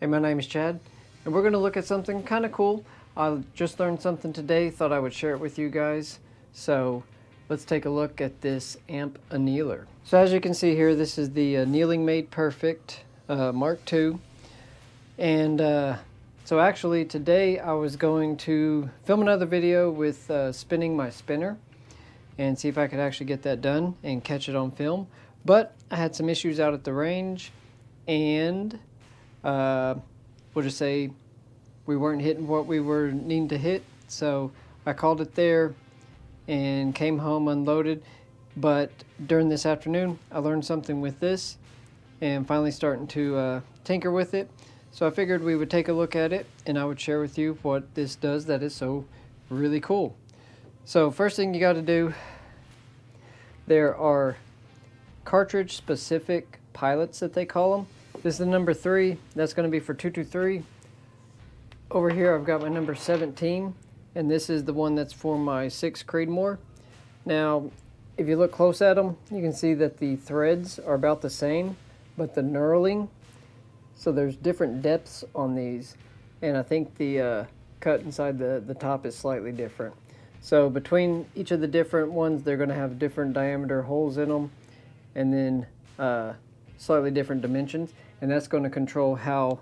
Hey, my name is Chad, and we're going to look at something kind of cool. I just learned something today, thought I would share it with you guys. So let's take a look at this amp annealer. So as you can see here, this is the Annealing Made Perfect Mark II. And so actually today I was going to film another video with spinning my spinner and see if I could actually get that done and catch it on film. But I had some issues out at the range, and we'll just say we weren't hitting what we were needing to hit. So I called it there and came home, unloaded. But during this afternoon, I learned something with this and finally starting to tinker with it. So I figured we would take a look at it and I would share with you what this does that is so really cool. So first thing you got to do, there are cartridge specific pilots that they call them. This is the number 3, that's going to be for 223. Over here I've got my number 17, and this is the one that's for my 6 Creedmoor. Now if you look close at them, you can see that the threads are about the same, but the knurling, so there's different depths on these, and I think the cut inside the top is slightly different. So between each of the different ones, they're going to have different diameter holes in them, and then slightly different dimensions, and that's going to control how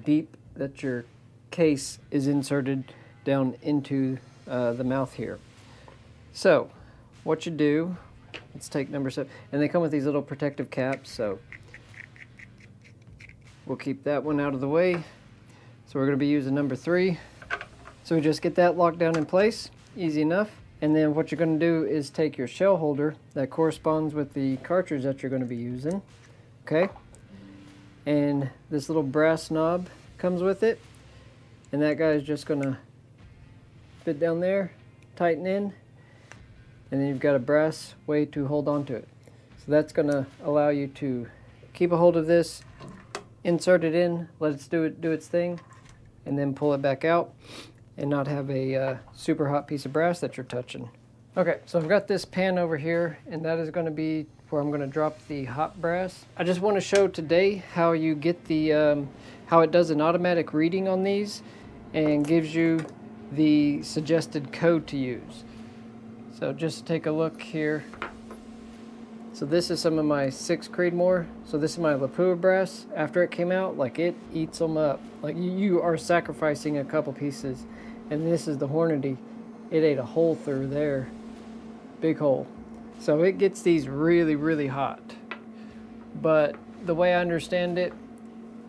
deep that your case is inserted down into the mouth here. So what you do, let's take number 7, and they come with these little protective caps, so we'll keep that one out of the way. So we're going to be using number 3. So we just get that locked down in place, easy enough. And then what you're going to do is take your shell holder that corresponds with the cartridge that you're going to be using, okay? And this little brass knob comes with it, and that guy is just going to fit down there, tighten in, and then you've got a brass way to hold on to it. So that's going to allow you to keep a hold of this, insert it in, let it do its thing, and then pull it back out and not have a super hot piece of brass that you're touching. Okay, so I've got this pan over here, and that is going to be where I'm going to drop the hot brass. I just want to show today how you get the how it does an automatic reading on these and gives you the suggested code to use. So just take a look here. So this is some of my 6 Creedmoor. So this is my Lapua brass. After it came out, like, it eats them up. Like, you are sacrificing a couple pieces. And this is the Hornady. It ate a hole through there. Big hole. So it gets these really, really hot. But the way I understand it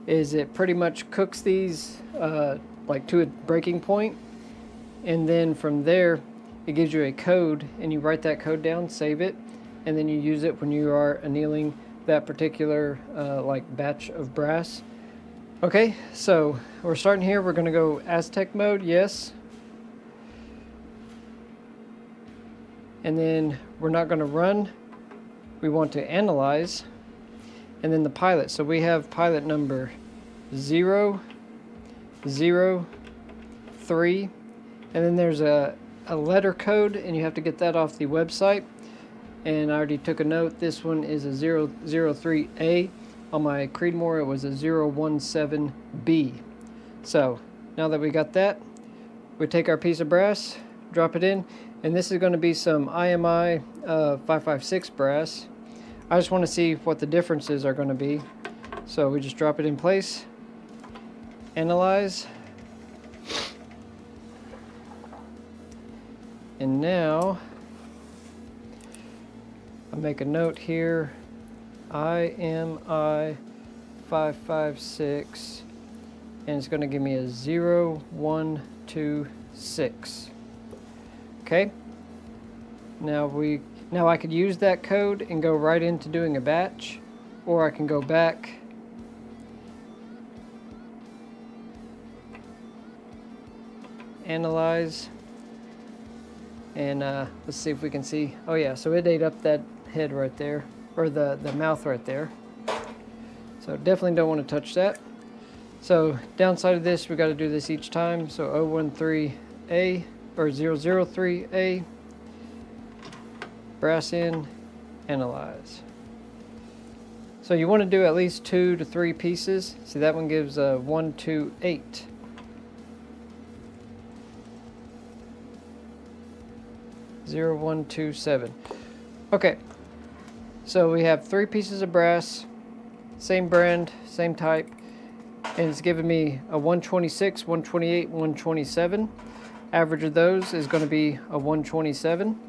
is it pretty much cooks these like to a breaking point. And then from there, it gives you a code, and you write that code down, save it, and then you use it when you are annealing that particular like batch of brass. Okay, so we're starting here. We're going to go Aztec mode, yes. And then we're not going to run. We want to analyze. And then the pilot. So we have pilot number 0, 0, 3. And then there's a letter code, and you have to get that off the website. And I already took a note. This one is a 003A. On my Creedmoor, it was a 017B. So now that we got that, we take our piece of brass, drop it in, and this is going to be some IMI 556 brass. I just want to see what the differences are going to be. So we just drop it in place, analyze, and now I'll make a note here. IMI 556, and it's going to give me a 0126. Okay. Now I could use that code and go right into doing a batch, or I can go back analyze, and let's see if we can see. Oh yeah, so it ate up that head right there, or the mouth right there. So definitely don't want to touch that. So downside of this, we got to do this each time. So 013A or 003A, brass in, analyze. So you want to do at least 2 to 3 pieces. See, that one gives 1, 2, 8. Zero, 1, 2, 7. Okay, so we have 3 pieces of brass, same brand, same type, and it's giving me a 126, 128, 127. Average of those is going to be a 127.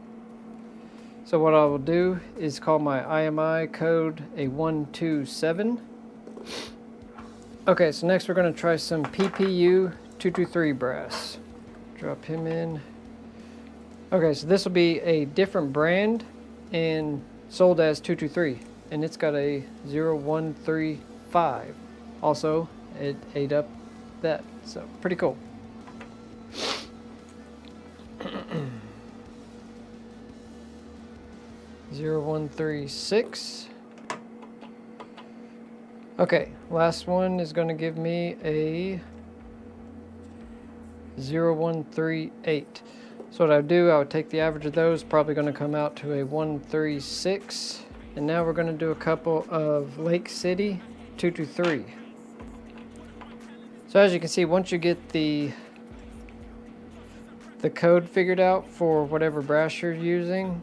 So what I will do is call my IMI code a 127. Okay, so next we're going to try some PPU 223 brass. Drop him in. Okay, so this will be a different brand and sold as 223, and it's got a 0135. Also, it ate up that, so pretty cool. 0136. Okay, last one is going to give me a 0138. So what I would do, I would take the average of those, probably going to come out to a 136. And now we're going to do a couple of Lake City 223. So as you can see, once you get the code figured out for whatever brass you're using,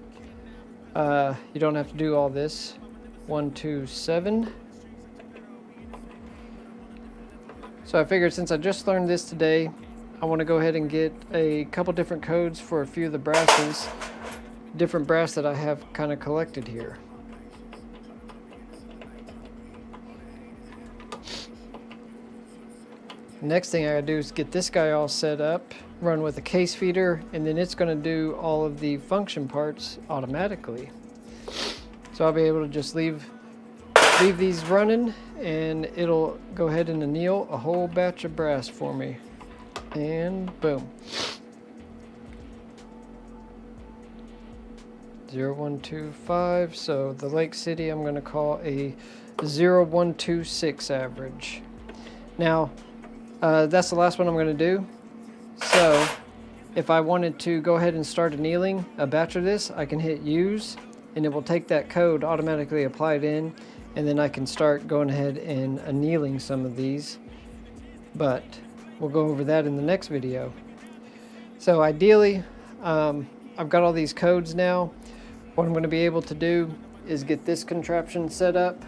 you don't have to do all this. 127. So I figured since I just learned this today, I want to go ahead and get a couple different codes for a few of the brasses, different brass that I have kind of collected here. Next thing I gotta do is get this guy all set up, run with a case feeder, and then it's going to do all of the function parts automatically. So I'll be able to just leave these running, and it'll go ahead and anneal a whole batch of brass for me. And boom. 0125. So the Lake City I'm going to call a 0126 average. Now, that's the last one I'm going to do. So if I wanted to go ahead and start annealing a batch of this, I can hit use, and it will take that code, automatically apply it in, and then I can start going ahead and annealing some of these. But we'll go over that in the next video. So ideally, I've got all these codes now. What I'm going to be able to do is get this contraption set up.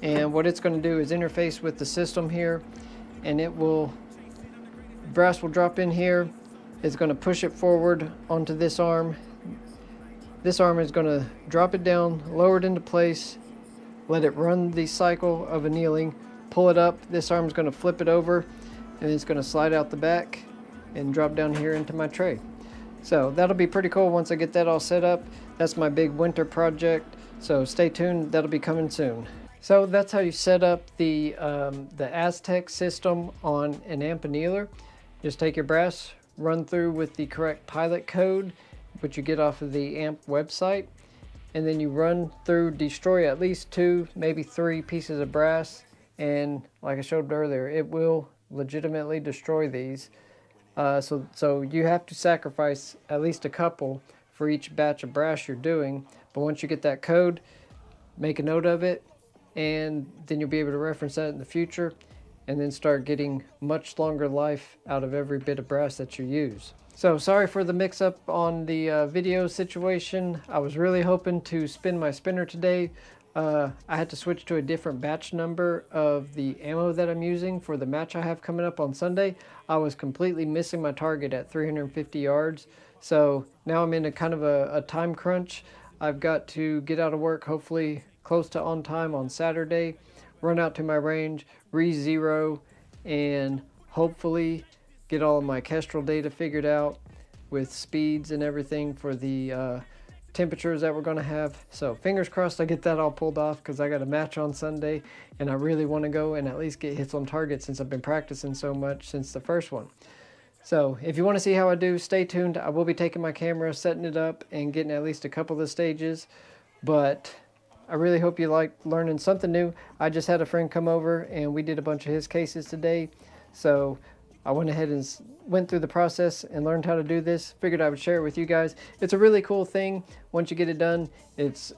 And what it's going to do is interface with the system here, and brass will drop in here. It's going to push it forward onto this arm. This arm is going to drop it down, lower it into place, let it run the cycle of annealing, pull it up. This arm is going to flip it over, and it's going to slide out the back and drop down here into my tray. So that'll be pretty cool once I get that all set up. That's my big winter project, so stay tuned. That'll be coming soon. So that's how you set up the Aztec system on an amp annealer. Just take your brass, run through with the correct pilot code, which you get off of the amp website, and then you run through, destroy at least 2, maybe 3 pieces of brass, and like I showed earlier, it will legitimately destroy these. So you have to sacrifice at least a couple for each batch of brass you're doing, but once you get that code, make a note of it, and then you'll be able to reference that in the future, and then start getting much longer life out of every bit of brass that you use. So sorry for the mix-up on the video situation. I was really hoping to spin my spinner today. I had to switch to a different batch number of the ammo that I'm using for the match I have coming up on Sunday. I was completely missing my target at 350 yards. So now I'm in a kind of a time crunch. I've got to get out of work hopefully close to on time on Saturday, run out to my range, re-zero, and hopefully get all of my Kestrel data figured out with speeds and everything for the temperatures that we're going to have. So fingers crossed I get that all pulled off, because I got a match on Sunday and I really want to go and at least get hits on target since I've been practicing so much since the first one. So if you want to see how I do, stay tuned. I will be taking my camera, setting it up, and getting at least a couple of the stages. But I really hope you like learning something new. I just had a friend come over and we did a bunch of his cases today. So I went ahead and went through the process and learned how to do this. Figured I would share it with you guys. It's a really cool thing. Once you get it done, it's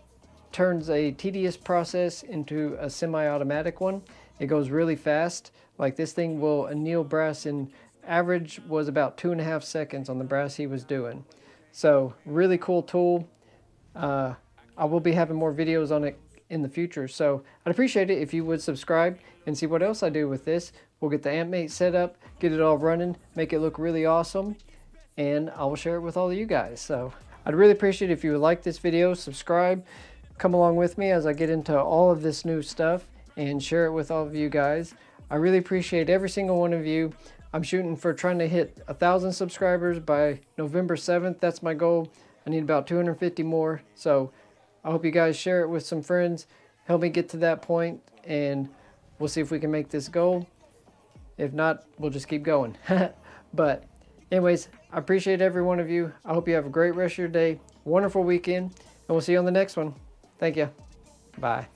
turns a tedious process into a semi-automatic one. It goes really fast. Like this thing will anneal brass in average was about 2.5 seconds on the brass he was doing. So really cool tool. I will be having more videos on it in the future, so I'd appreciate it if you would subscribe and see what else I do with this. We'll get the AntMate set up, get it all running, make it look really awesome, and I will share it with all of you guys. So I'd really appreciate it if you would like this video, subscribe, come along with me as I get into all of this new stuff and share it with all of you guys. I really appreciate every single one of you. I'm shooting for trying to hit 1,000 subscribers by November 7th. That's my goal. I need about 250 more. So I hope you guys share it with some friends. Help me get to that point, and we'll see if we can make this goal. If not, we'll just keep going. But anyways, I appreciate every one of you. I hope you have a great rest of your day, wonderful weekend, and we'll see you on the next one. Thank you. Bye.